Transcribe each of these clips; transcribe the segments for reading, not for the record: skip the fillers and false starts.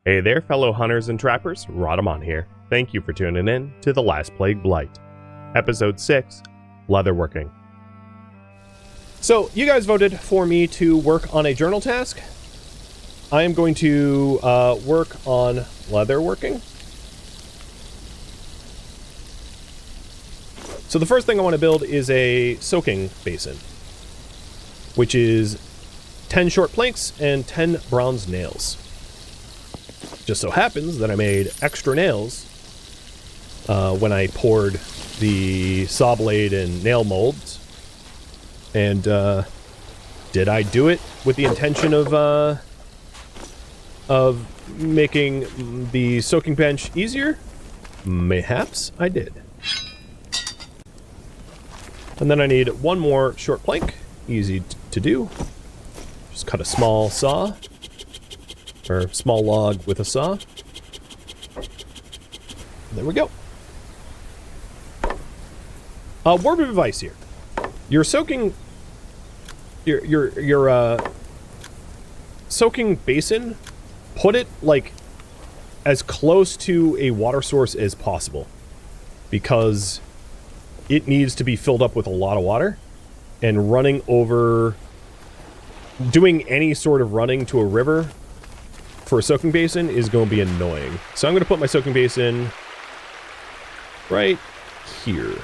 Hey there, fellow hunters and trappers, Rhadamant here. Thank you for tuning in to The Last Plague Blight, Episode 6, Leatherworking. So, you guys voted for me to work on a journal task. I am going to work on leatherworking. So the first thing I want to build is a soaking basin, which is 10 short planks and 10 bronze nails. Just so happens that I made extra nails when I poured the saw blade and nail molds. And did I do it with the intention of making the soaking bench easier? Mayhaps I did. And then I need one more short plank, easy to do. Just cut a small saw. Or small log with a saw. There we go. Word of advice here. You're soaking your soaking basin, put it like as close to a water source as possible, because it needs to be filled up with a lot of water, and doing any sort of running to a river for a soaking basin is going to be annoying. So I'm going to put my soaking basin right here.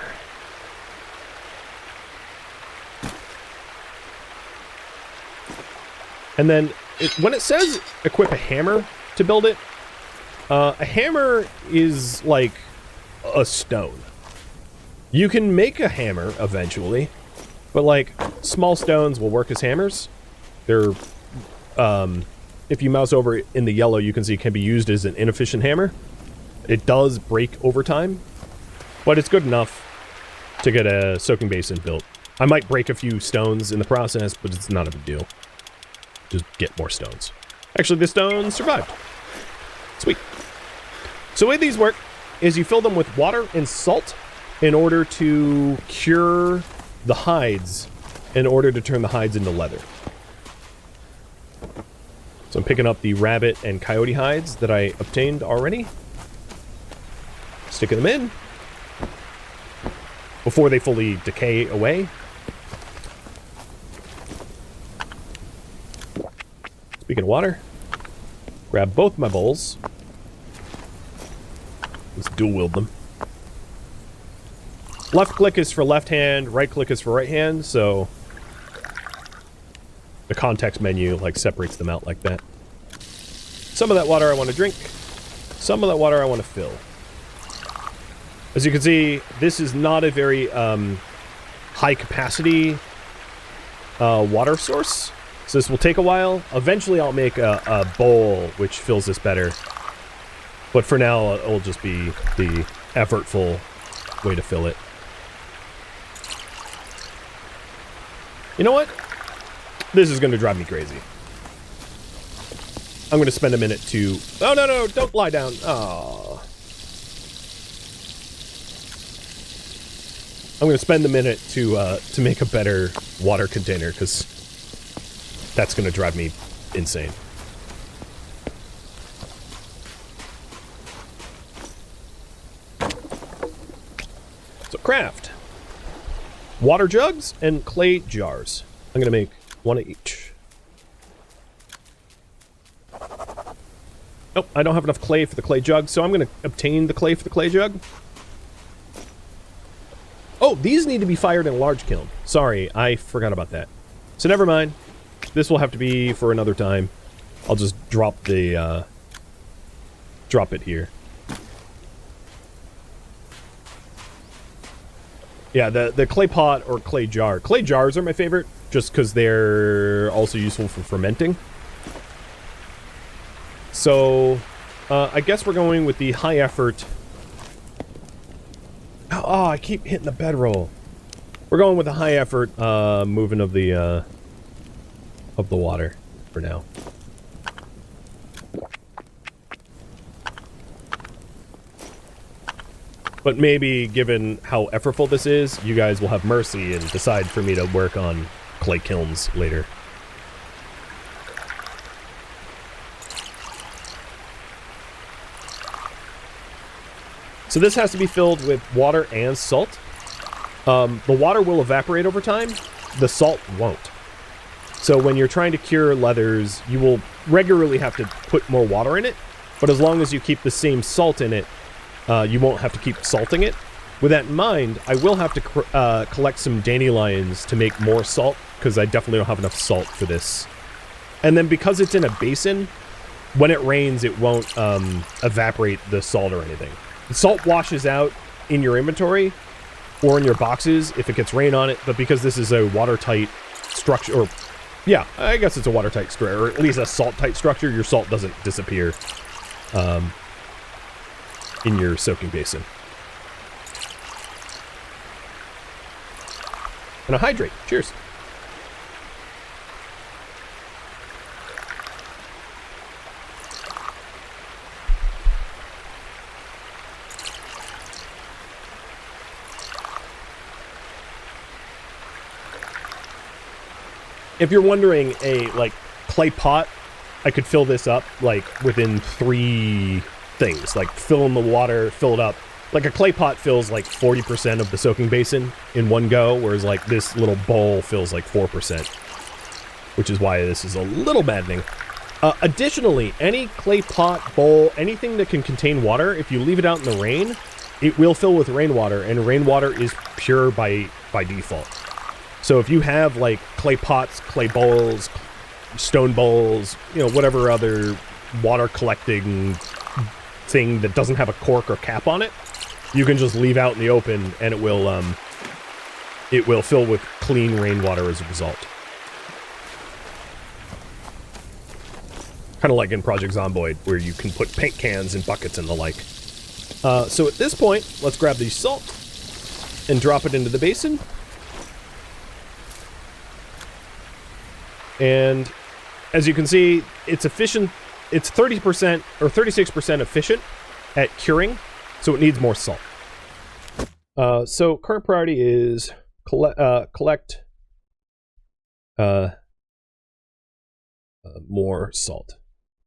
And then when it says equip a hammer to build it, a hammer is like a stone. You can make a hammer eventually, but like small stones will work as hammers. They're if you mouse over in the yellow, you can see it can be used as an inefficient hammer. It does break over time, but it's good enough to get a soaking basin built. I might break a few stones in the process, but it's not a big deal. Just get more stones. Actually, the stones survived. Sweet. So the way these work is you fill them with water and salt in order to cure the hides, in order to turn the hides into leather. So I'm picking up the rabbit and coyote hides that I obtained already. Sticking them in before they fully decay away. Speaking of water, grab both my bowls. Let's dual wield them. Left click is for left hand, right click is for right hand, so the context menu like separates them out like that. Some of that water I want to drink. Some of that water I want to fill. As you can see, this is not a very high capacity water source. So this will take a while. Eventually I'll make a bowl which fills this better. But for now, it'll just be the effortful way to fill it. You know what? This is going to drive me crazy. I'm going to spend a minute to... Oh, no, don't lie down. Oh. I'm going to spend a minute to make a better water container, because that's going to drive me insane. So craft. Water jugs and clay jars. I'm going to make one of each. Nope, I don't have enough clay for the clay jug, so I'm going to obtain the clay for the clay jug. Oh, these need to be fired in a large kiln. Sorry, I forgot about that. So never mind. This will have to be for another time. I'll just drop the drop it here. Yeah, the clay pot or clay jar. Clay jars are my favorite, just because they're also useful for fermenting. So, I guess we're going with the high effort. Oh, I keep hitting the bedroll. We're going with the high effort moving of the water for now. But maybe, given how effortful this is, you guys will have mercy and decide for me to work on clay kilns later. So this has to be filled with water and salt. The water will evaporate over time. The salt won't. So when you're trying to cure leathers, you will regularly have to put more water in it. But as long as you keep the same salt in it, you won't have to keep salting it. With that in mind, I will have to collect some dandelions to make more salt, because I definitely don't have enough salt for this. And then because it's in a basin, when it rains, it won't evaporate the salt or anything. The salt washes out in your inventory or in your boxes if it gets rain on it, but because this is a watertight structure, or yeah, I guess it's a watertight structure, or at least a salt-tight structure, your salt doesn't disappear in your soaking basin. And a hydrate. Cheers. If you're wondering, a like clay pot, I could fill this up like within 3 things. Like fill in the water, fill it up. Like a clay pot fills like 40% of the soaking basin in one go, whereas like this little bowl fills like 4%, which is why this is a little maddening. Additionally, any clay pot, bowl, anything that can contain water, if you leave it out in the rain, it will fill with rainwater, and rainwater is pure by default. So if you have like clay pots, clay bowls, stone bowls, you know, whatever other water collecting thing that doesn't have a cork or cap on it, you can just leave out in the open and it will fill with clean rainwater as a result. Kind of like in Project Zomboid, where you can put paint cans in buckets and the like. So at this point, let's grab the salt and drop it into the basin. And as you can see, it's efficient. It's 30% or 36% efficient at curing, so it needs more salt. So current priority is collect more salt.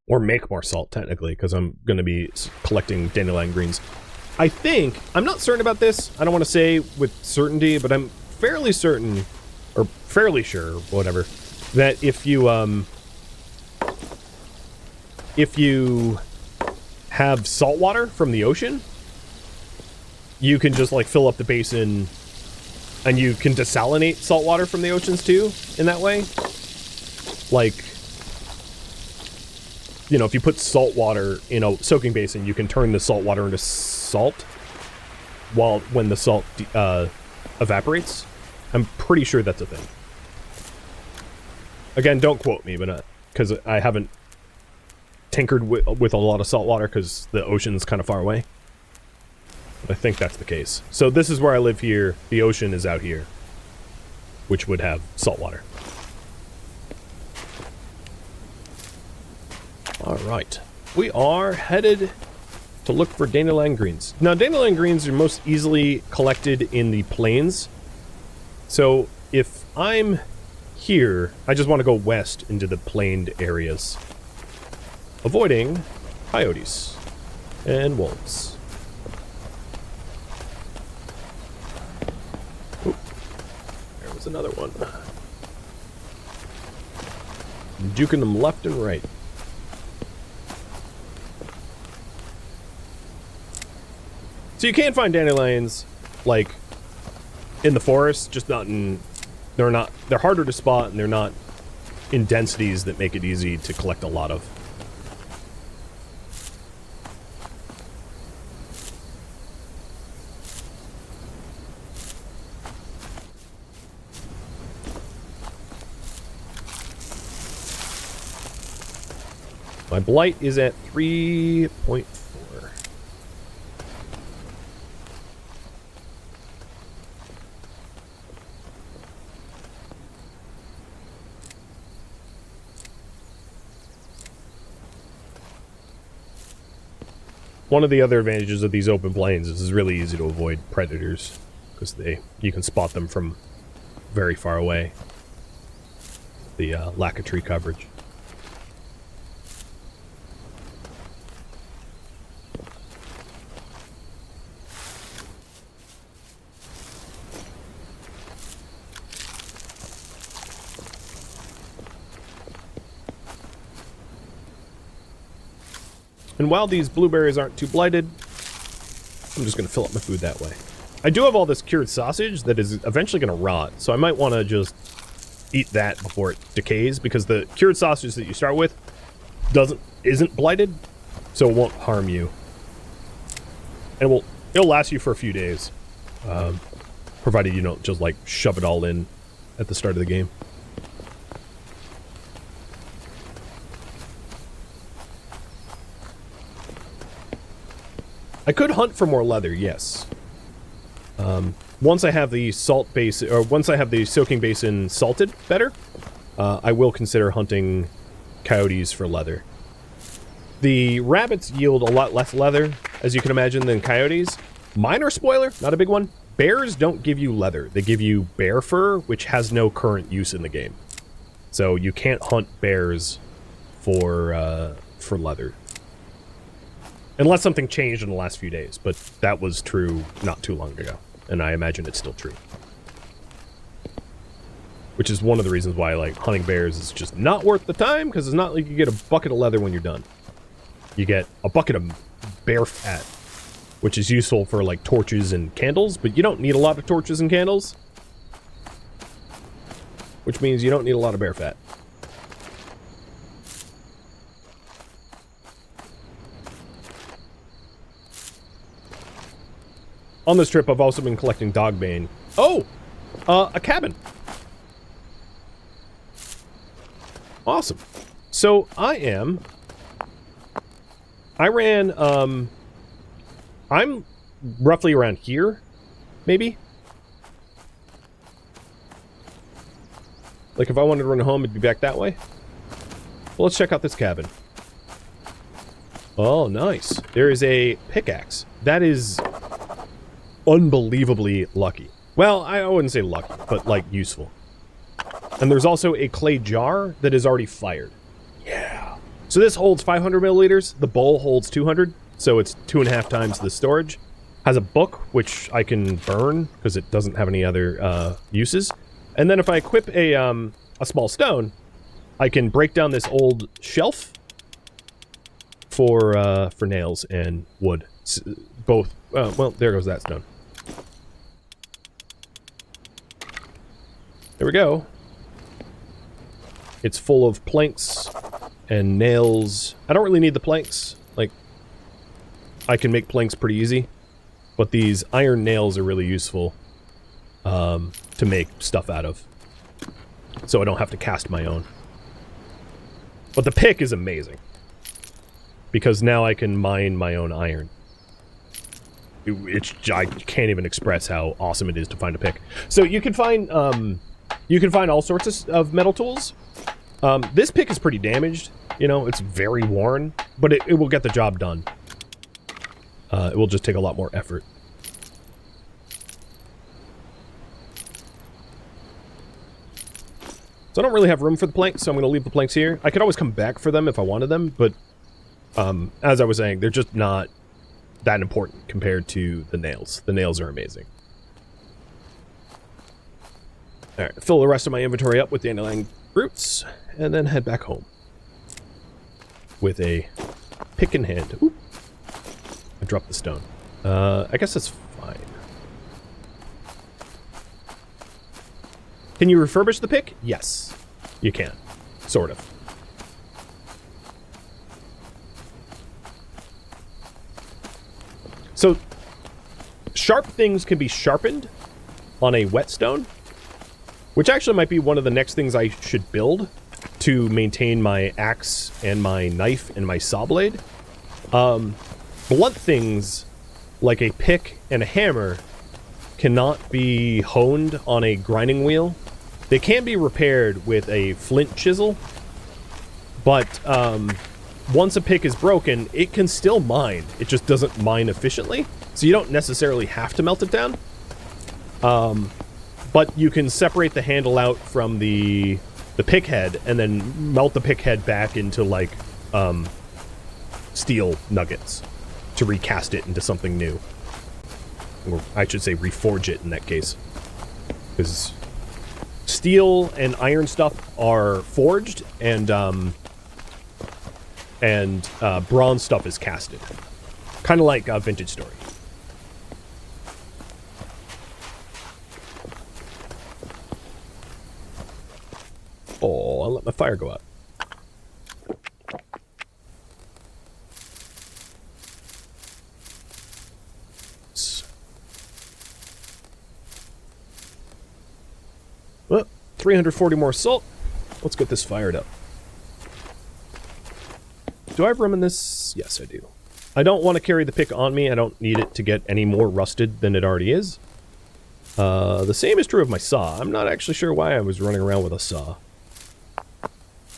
Or make more salt, technically, because I'm going to be collecting Dland Greens. I think, I'm not certain about this, I don't want to say with certainty, but I'm fairly certain, or fairly sure, whatever, that if you have salt water from the ocean, you can just like fill up the basin, and you can desalinate salt water from the oceans too, in that way. Like, you know, if you put salt water in a soaking basin, you can turn the salt water into salt when the salt evaporates. I'm pretty sure that's a thing. Again, don't quote me, but because I haven't tinkered with a lot of salt water because the ocean's kind of far away. But I think that's the case. So this is where I live here. The ocean is out here, which would have salt water. Alright, we are headed to look for Dland Greens. Now, Dland Greens are most easily collected in the plains. So, if I'm here, I just want to go west into the planed areas, avoiding coyotes and wolves. Oop, there was another one. I'm juking them left and right. So you can find dandelions, like, in the forest, just not in... They're harder to spot, and they're not in densities that make it easy to collect a lot of. My blight is at 3.4. One of the other advantages of these open plains is it's really easy to avoid predators, because you can spot them from very far away. The lack of tree coverage. And while these blueberries aren't too blighted, I'm just going to fill up my food that way. I do have all this cured sausage that is eventually going to rot, so I might want to just eat that before it decays, because the cured sausage that you start with isn't blighted, so it won't harm you. And it'll last you for a few days, provided you don't just like shove it all in at the start of the game. I could hunt for more leather, yes. Once I have the salt basin, or once I have the soaking basin salted better, I will consider hunting coyotes for leather. The rabbits yield a lot less leather, as you can imagine, than coyotes. Minor spoiler, not a big one. Bears don't give you leather. They give you bear fur, which has no current use in the game. So you can't hunt bears for leather. Unless something changed in the last few days, but that was true not too long ago, and I imagine it's still true. Which is one of the reasons why, like, hunting bears is just not worth the time, because it's not like you get a bucket of leather when you're done. You get a bucket of bear fat, which is useful for, like, torches and candles, but you don't need a lot of torches and candles. Which means you don't need a lot of bear fat. On this trip, I've also been collecting dog bane. Oh! A cabin. Awesome. So, I'm roughly around here, maybe? Like, if I wanted to run home, it'd be back that way? Well, let's check out this cabin. Oh, nice. There is a pickaxe. That is unbelievably lucky. Well, I wouldn't say lucky, but, like, useful. And there's also a clay jar that is already fired. Yeah. So this holds 500 milliliters. The bowl holds 200, so it's 2.5 times the storage. Has a book, which I can burn, because it doesn't have any other uses. And then if I equip a small stone, I can break down this old shelf for nails and wood. Both. Well, there goes that stone. There we go. It's full of planks and nails. I don't really need the planks. Like, I can make planks pretty easy. But these iron nails are really useful to make stuff out of. So I don't have to cast my own. But the pick is amazing. Because now I can mine my own iron. I can't even express how awesome it is to find a pick. So you can find all sorts of metal tools. This pick is pretty damaged. You know, it's very worn, but it will get the job done. It will just take a lot more effort. So I don't really have room for the planks, so I'm going to leave the planks here. I could always come back for them if I wanted them, but as I was saying, they're just not that important compared to the nails. The nails are amazing. Alright, fill the rest of my inventory up with dandelion roots, and then head back home. With a pick in hand. Oop. I dropped the stone. I guess that's fine. Can you refurbish the pick? Yes, you can. Sort of. So, sharp things can be sharpened on a whetstone, which actually might be one of the next things I should build to maintain my axe and my knife and my saw blade. Blunt things, like a pick and a hammer, cannot be honed on a grinding wheel. They can be repaired with a flint chisel, but once a pick is broken, it can still mine. It just doesn't mine efficiently, so you don't necessarily have to melt it down. But you can separate the handle out from the pick head and then melt the pick head back into, like, steel nuggets to recast it into something new. Or I should say reforge it in that case. Because steel and iron stuff are forged, and and bronze stuff is casted. Kind of like Vintage Story. Oh, I'll let my fire go out. Well, 340 more salt. Let's get this fired up. Do I have room in this? Yes, I do. I don't want to carry the pick on me. I don't need it to get any more rusted than it already is. The same is true of my saw. I'm not actually sure why I was running around with a saw.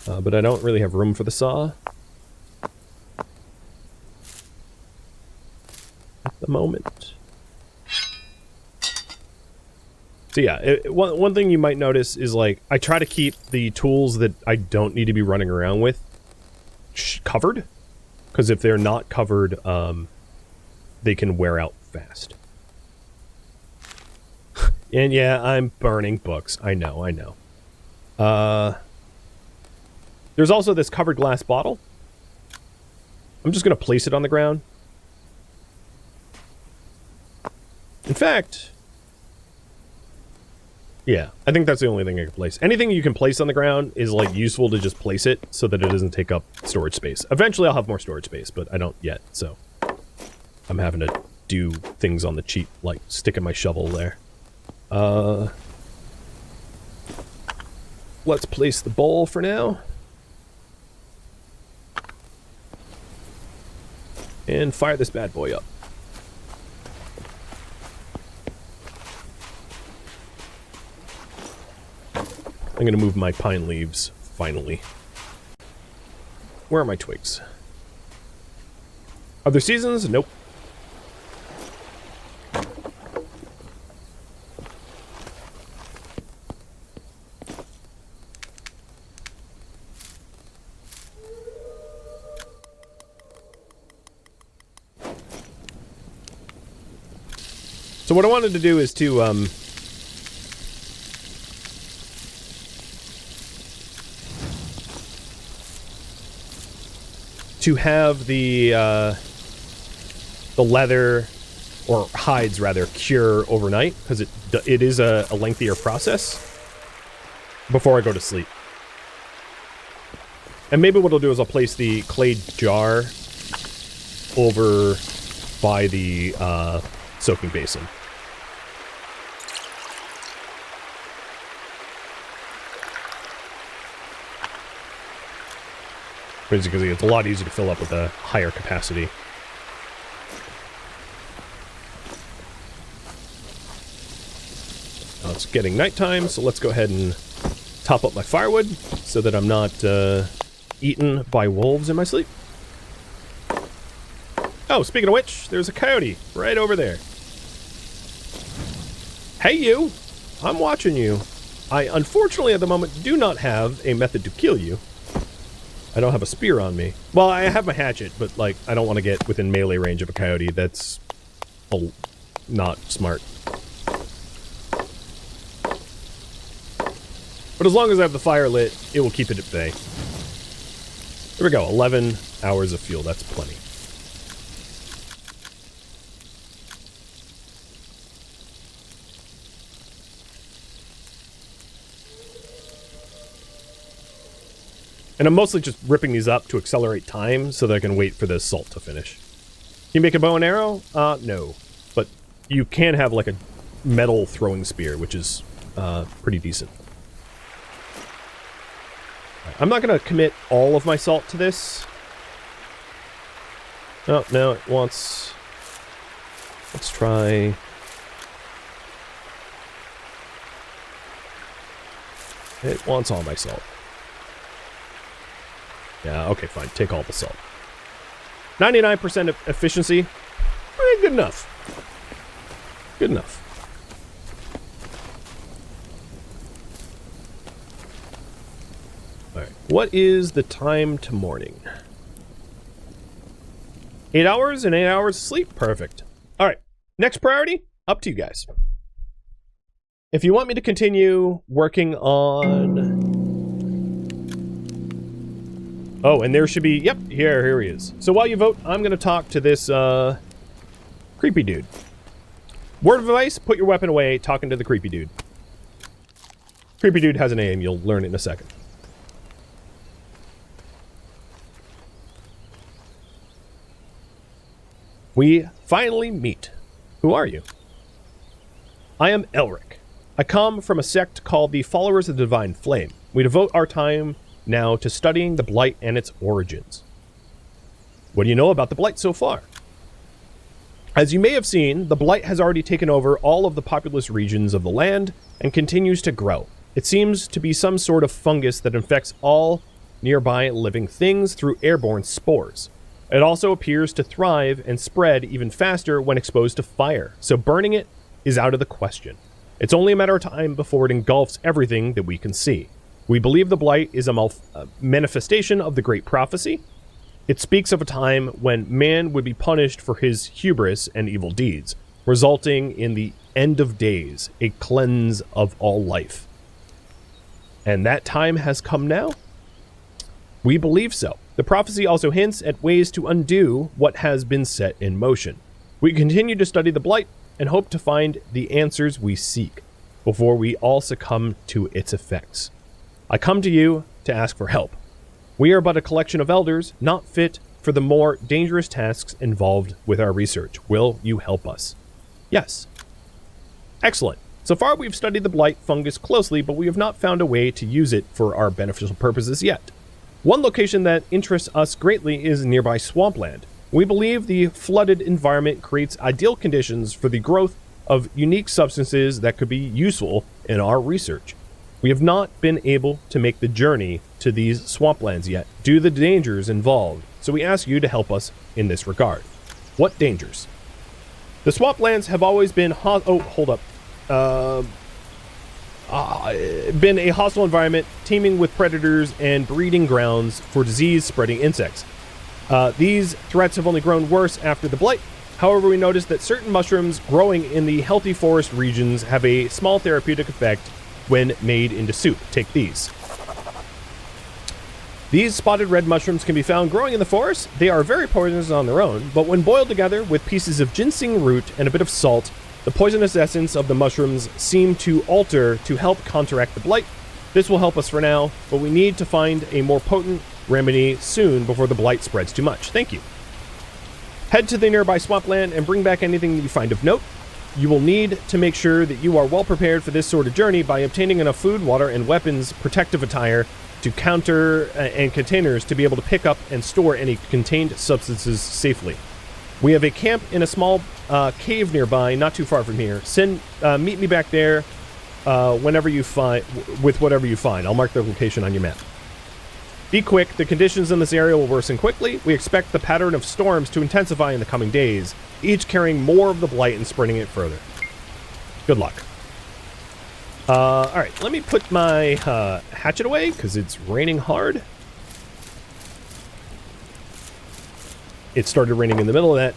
But I don't really have room for the saw at the moment. So yeah, one thing you might notice is, like, I try to keep the tools that I don't need to be running around with covered, because if they're not covered, they can wear out fast. And yeah, I'm burning books. I know. There's also this covered glass bottle. I'm just going to place it on the ground. In fact, yeah, I think that's the only thing I can place. Anything you can place on the ground is, like, useful to just place it so that it doesn't take up storage space. Eventually I'll have more storage space, but I don't yet, so I'm having to do things on the cheap, like sticking my shovel there. Let's place the bowl for now. And fire this bad boy up. I'm going to move my pine leaves, finally. Where are my twigs? Are there seasons? Nope. So what I wanted to do is to, have the leather, or hides rather, cure overnight, because it is a lengthier process before I go to sleep. And maybe what I'll do is I'll place the clay jar over by the soaking basin. Because it's a lot easier to fill up with a higher capacity. Now it's getting nighttime, so let's go ahead and top up my firewood so that I'm not eaten by wolves in my sleep. Oh, speaking of which, there's a coyote right over there. Hey you! I'm watching you. I unfortunately at the moment do not have a method to kill you. I don't have a spear on me. Well, I have my hatchet, but, like, I don't want to get within melee range of a coyote. That's not smart. But as long as I have the fire lit, it will keep it at bay. Here we go, 11 hours of fuel. That's plenty. And I'm mostly just ripping these up to accelerate time so that I can wait for the salt to finish. Can you make a bow and arrow? No. But you can have, like, a metal throwing spear, which is pretty decent. Right, I'm not going to commit all of my salt to this. Oh, no, it wants... Let's try... It wants all my salt. Yeah, okay, fine. Take all the salt. 99% of efficiency. Good enough. Good enough. Alright, what is the time to morning? 8 hours and 8 hours of sleep? Perfect. Alright, next priority, up to you guys. If you want me to continue working on Oh, and there should be... Yep, here he is. So while you vote, I'm going to talk to this, creepy dude. Word of advice, put your weapon away, talking to the creepy dude. Creepy dude has a name, you'll learn it in a second. We finally meet. Who are you? I am Elric. I come from a sect called the Followers of the Divine Flame. We devote our time now to studying the Blight and its origins. What do you know about the Blight so far? As you may have seen, the Blight has already taken over all of the populous regions of the land and continues to grow. It seems to be some sort of fungus that infects all nearby living things through airborne spores. It also appears to thrive and spread even faster when exposed to fire, so burning it is out of the question. It's only a matter of time before it engulfs everything that we can see. We believe the Blight is a manifestation of the Great Prophecy. It speaks of a time when man would be punished for his hubris and evil deeds, resulting in the end of days, a cleanse of all life. And that time has come now? We believe so. The prophecy also hints at ways to undo what has been set in motion. We continue to study the Blight and hope to find the answers we seek before we all succumb to its effects. I come to you to ask for help. We are but a collection of elders, not fit for the more dangerous tasks involved with our research. Will you help us? Yes. Excellent. So far we've studied the Blight fungus closely, but we have not found a way to use it for our beneficial purposes yet. One location that interests us greatly is nearby swampland. We believe the flooded environment creates ideal conditions for the growth of unique substances that could be useful in our research. We have not been able to make the journey to these swamplands yet due to the dangers involved, so we ask you to help us in this regard. What dangers? The swamplands have always been been a hostile environment teeming with predators and breeding grounds for disease-spreading insects. These threats have only grown worse after the Blight. However, we noticed that certain mushrooms growing in the healthy forest regions have a small therapeutic effect when made into soup. Take these. These spotted red mushrooms can be found growing in the forest. They are very poisonous on their own, but when boiled together with pieces of ginseng root and a bit of salt, the poisonous essence of the mushrooms seem to alter to help counteract the Blight. This will help us for now, but we need to find a more potent remedy soon before the Blight spreads too much. Thank you. Head to the nearby swampland and bring back anything that you find of note. You will need to make sure that you are well prepared for this sort of journey by obtaining enough food, water, and weapons, protective attire to counter and containers to be able to pick up and store any contained substances safely. We have a camp in a small cave nearby, not too far from here. Meet me back there whenever you find with whatever you find. I'll mark the location on your map. Be quick. The conditions in this area will worsen quickly. We expect the pattern of storms to intensify in the coming days, each carrying more of the Blight and spreading it further. Good luck. Alright, let me put my hatchet away, because it's raining hard. It started raining in the middle of that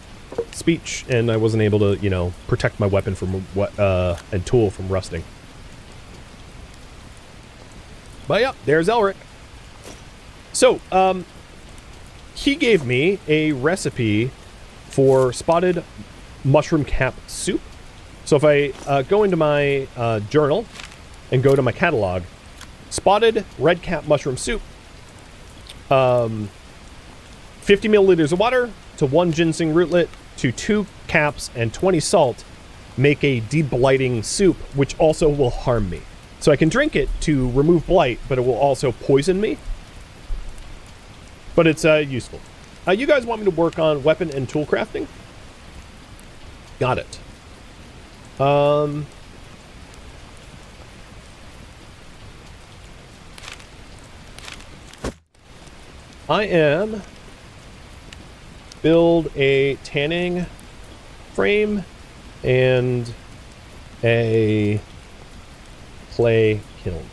speech, and I wasn't able to, protect my weapon from and tool from rusting. But yeah, there's Elric. So, he gave me a recipe for spotted mushroom cap soup. So if I go into my journal and go to my catalog, spotted red cap mushroom soup, 50 milliliters of water to 1 ginseng rootlet to 2 caps and 20 salt make a deblighting soup, which also will harm me. So I can drink it to remove blight, but it will also poison me. But it's useful. You guys want me to work on weapon and tool crafting? Got it. I am build a tanning frame and a clay kiln.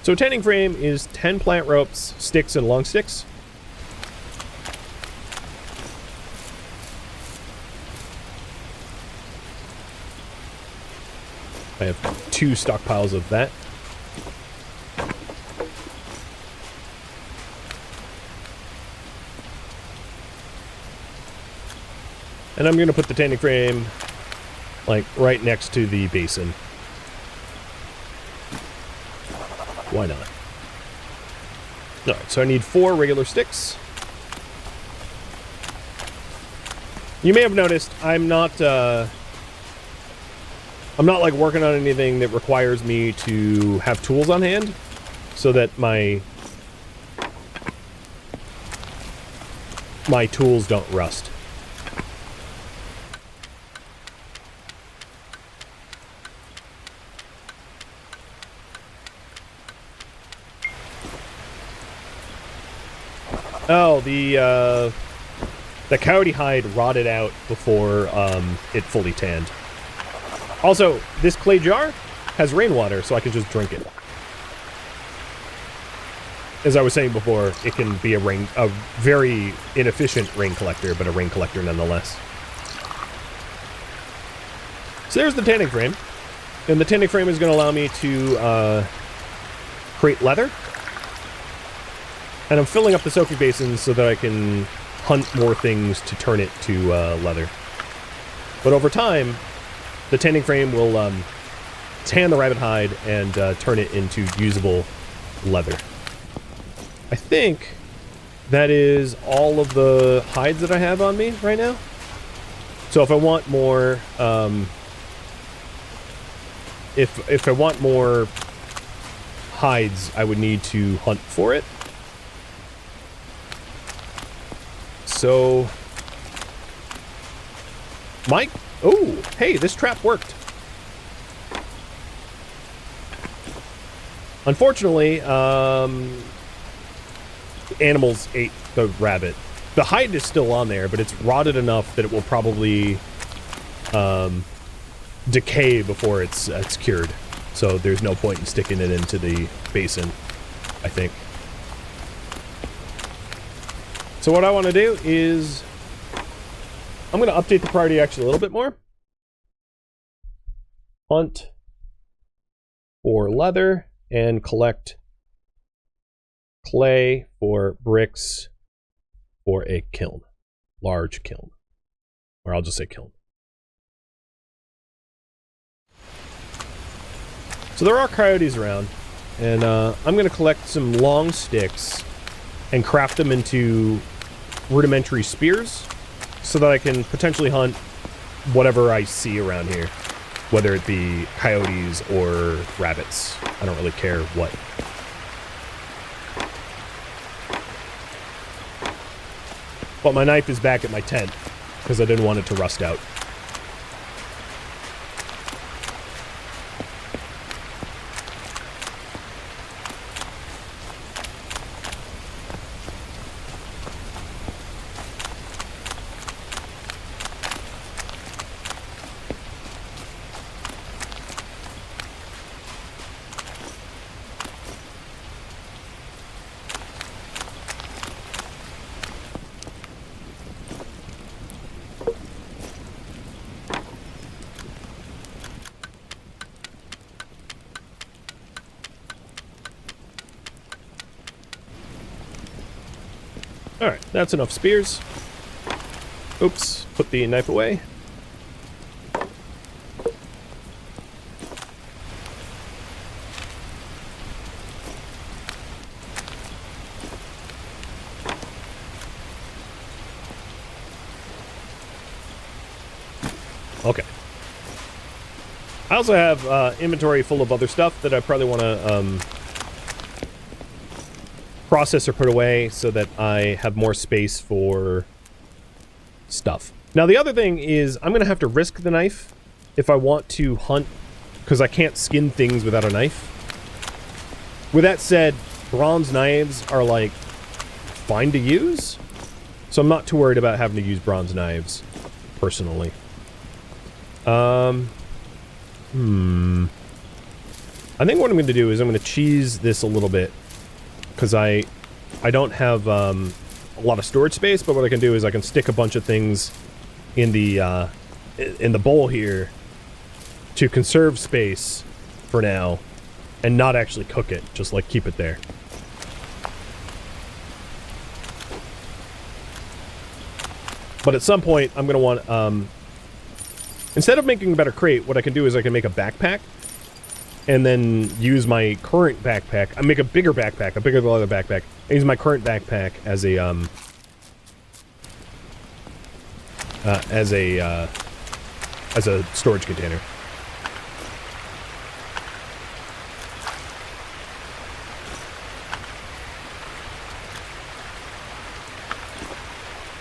So tanning frame is 10 plant ropes, sticks, and long sticks. I have 2 stockpiles of that. And I'm going to put the tanning frame, like, right next to the basin. Why not? Alright, so I need 4 regular sticks. You may have noticed I'm not like working on anything that requires me to have tools on hand, so that my tools don't rust. Oh, the coyote hide rotted out before it fully tanned. Also, this clay jar has rainwater, so I can just drink it. As I was saying before, it can be a very inefficient rain collector, but a rain collector nonetheless. So there's the tanning frame. And the tanning frame is going to allow me to create leather. And I'm filling up the soaking basin so that I can hunt more things to turn it to leather. But over time, the tanning frame will tan the rabbit hide and turn it into usable leather. I think that is all of the hides that I have on me right now. So if I want more, if I want more hides, I would need to hunt for it. So, Mike, oh, hey, this trap worked. Unfortunately, animals ate the rabbit. The hide is still on there, but it's rotted enough that it will probably decay before it's cured. So there's no point in sticking it into the basin, I think. So what I want to do is, I'm going to update the priority actually a little bit more. Hunt for leather and collect clay for bricks for a kiln. Large kiln. Or I'll just say kiln. So there are coyotes around, and I'm going to collect some long sticks and craft them into rudimentary spears so that I can potentially hunt whatever I see around here, whether it be coyotes or rabbits. I don't really care what. But my knife is back at my tent because I didn't want it to rust out. Alright, that's enough spears. Oops, put the knife away. Okay. I also have inventory full of other stuff that I probably want to process or put away so that I have more space for stuff. Now the other thing is I'm going to have to risk the knife if I want to hunt, because I can't skin things without a knife. With that said, bronze knives are like fine to use, so I'm not too worried about having to use bronze knives personally. I think what I'm going to do is I'm going to cheese this a little bit, because I don't have a lot of storage space, but what I can do is I can stick a bunch of things in the bowl here to conserve space for now and not actually cook it, just like keep it there. But at some point, I'm going to want, instead of making a better crate, what I can do is I can make a backpack and then use my current backpack. I make a bigger backpack, a bigger leather backpack, and use my current backpack as a storage container.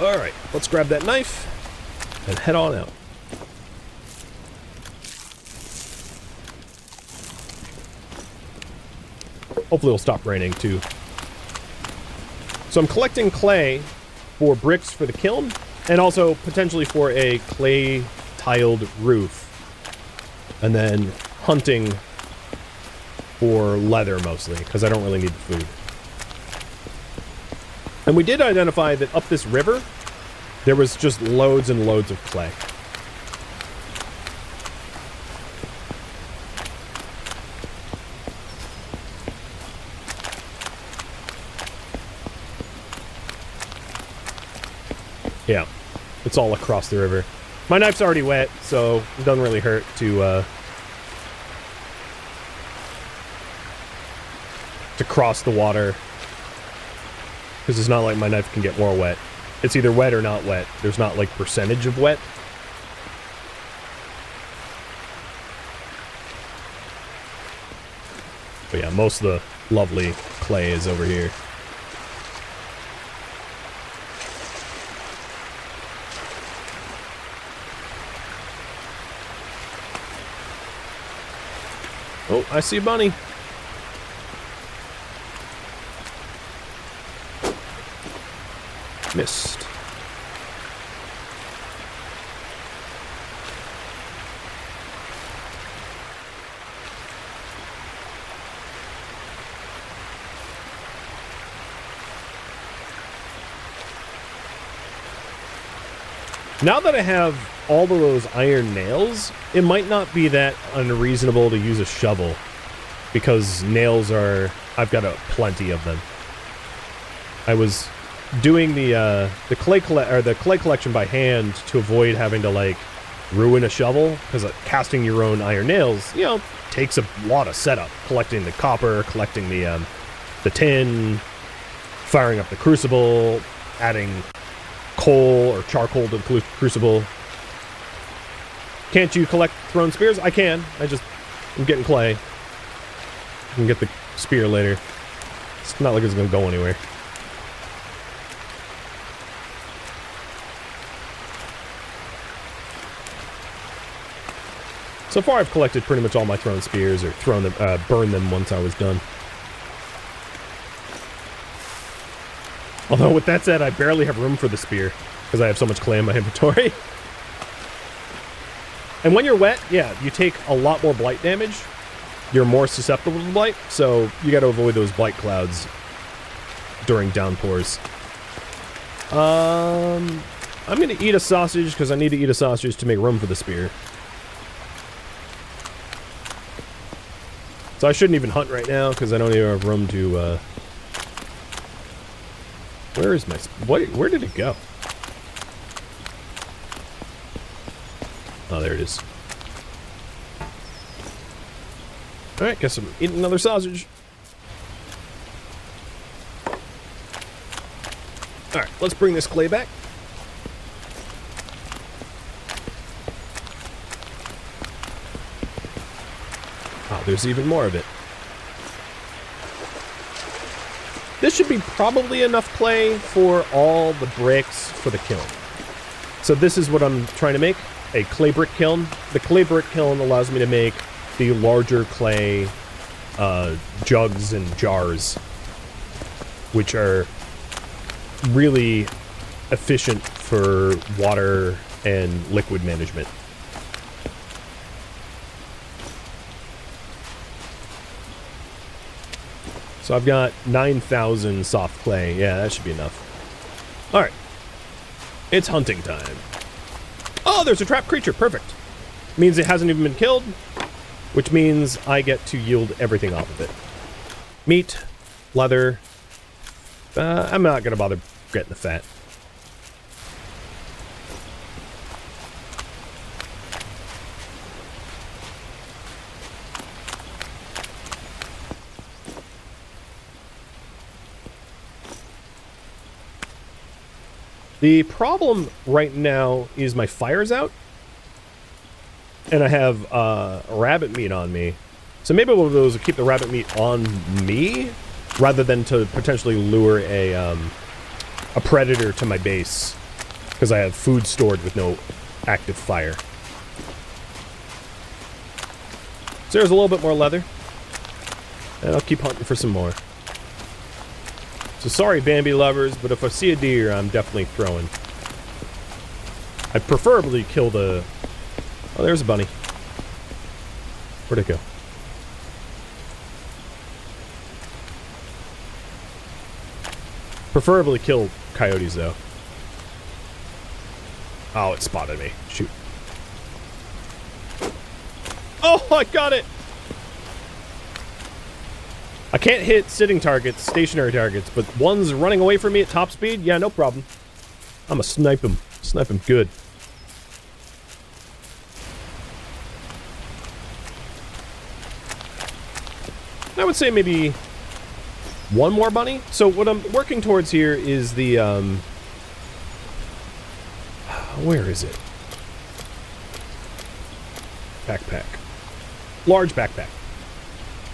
All right, let's grab that knife and head on out. Hopefully it'll stop raining too. So I'm collecting clay for bricks for the kiln and also potentially for a clay tiled roof. And then hunting for leather mostly because I don't really need the food. And we did identify that up this river, there was just loads and loads of clay. Yeah, it's all across the river. My knife's already wet, so it doesn't really hurt to cross the water. Because it's not like my knife can get more wet. It's either wet or not wet. There's not, like, percentage of wet. But yeah, most of the lovely clay is over here. Oh, I see a bunny. Missed. Now that I have all of those iron nails, it might not be that unreasonable to use a shovel because nails are, I've got plenty of them. I was doing the clay collection by hand to avoid having to like ruin a shovel because casting your own iron nails, you know, takes a lot of setup. Collecting the copper, collecting the tin, firing up the crucible, adding coal or charcoal to the crucible. Can't you collect thrown spears? I can. I'm getting clay. I can get the spear later. It's not like it's gonna go anywhere. So far, I've collected pretty much all my thrown spears, or thrown them, burned them once I was done. Although, with that said, I barely have room for the spear, because I have so much clay in my inventory. And when you're wet, yeah, you take a lot more blight damage. You're more susceptible to blight, so you gotta avoid those blight clouds during downpours. I'm gonna eat a sausage, because I need to eat a sausage to make room for the spear. So I shouldn't even hunt right now, because I don't even have room to, Where is my... Where did it go? Oh, there it is. Alright, guess I'm eating another sausage. Alright, let's bring this clay back. Oh, there's even more of it. This should be probably enough clay for all the bricks for the kiln. So this is what I'm trying to make, a clay brick kiln. The clay brick kiln allows me to make the larger clay jugs and jars, which are really efficient for water and liquid management. So I've got 9,000 soft clay. Yeah, that should be enough. Alright. It's hunting time. Oh, there's a trapped creature. Perfect. Means it hasn't even been killed, which means I get to yield everything off of it. Meat, leather. I'm not going to bother getting the fat. The problem right now is my fire's out. And I have rabbit meat on me. So maybe what we'll do is keep the rabbit meat on me rather than to potentially lure a predator to my base. Because I have food stored with no active fire. So there's a little bit more leather. And I'll keep hunting for some more. So sorry, Bambi lovers, but if I see a deer, I'm definitely throwing. I'd preferably kill the... Oh, there's a bunny. Where'd it go? Preferably kill coyotes, though. Oh, it spotted me. Shoot. Oh, I got it! I can't hit sitting targets, stationary targets, but one's running away from me at top speed? Yeah, no problem. I'm gonna snipe him. Snipe him good. I would say maybe one more bunny. So what I'm working towards here is the, where is it? Backpack. Large backpack.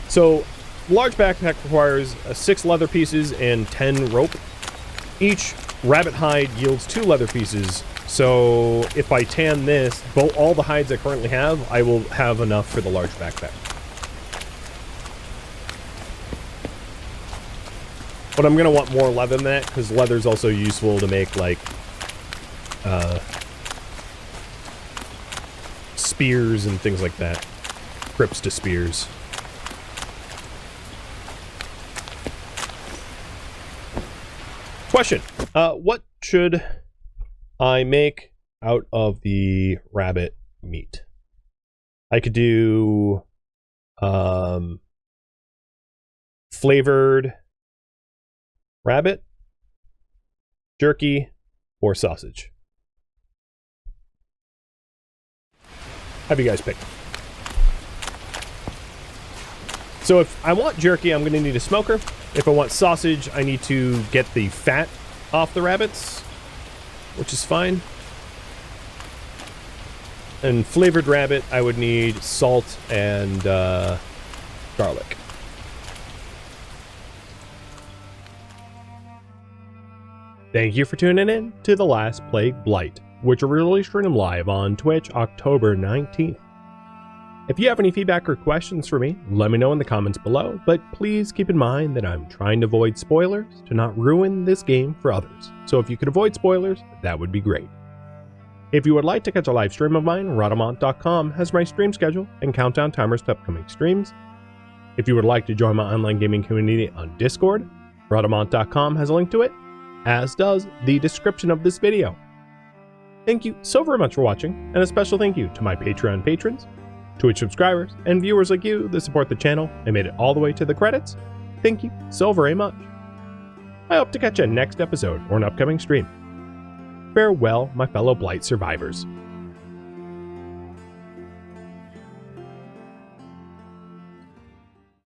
So, large backpack requires 6 leather pieces and 10 rope. Each rabbit hide yields 2 leather pieces. So, if I tan this, all the hides I currently have, I will have enough for the large backpack. But I'm going to want more leather than that, because leather's also useful to make, like, spears and things like that. Grips to spears. Question. What should I make out of the rabbit meat? I could do flavored rabbit, jerky, or sausage. Have you guys pick? So if I want jerky, I'm going to need a smoker. If I want sausage, I need to get the fat off the rabbits, which is fine. And flavored rabbit, I would need salt and garlic. Thank you for tuning in to The Last Plague Blight, which will really stream live on Twitch October 19th. If you have any feedback or questions for me, let me know in the comments below, but please keep in mind that I'm trying to avoid spoilers to not ruin this game for others. So if you could avoid spoilers, that would be great. If you would like to catch a live stream of mine, Rhadamant.com has my stream schedule and countdown timers to upcoming streams. If you would like to join my online gaming community on Discord, Rhadamant.com has a link to it, as does the description of this video. Thank you so very much for watching, and a special thank you to my Patreon patrons, Twitch subscribers, and viewers like you that support the channel and made it all the way to the credits. Thank you so very much. I hope to catch you next episode or an upcoming stream. Farewell, my fellow Blight survivors.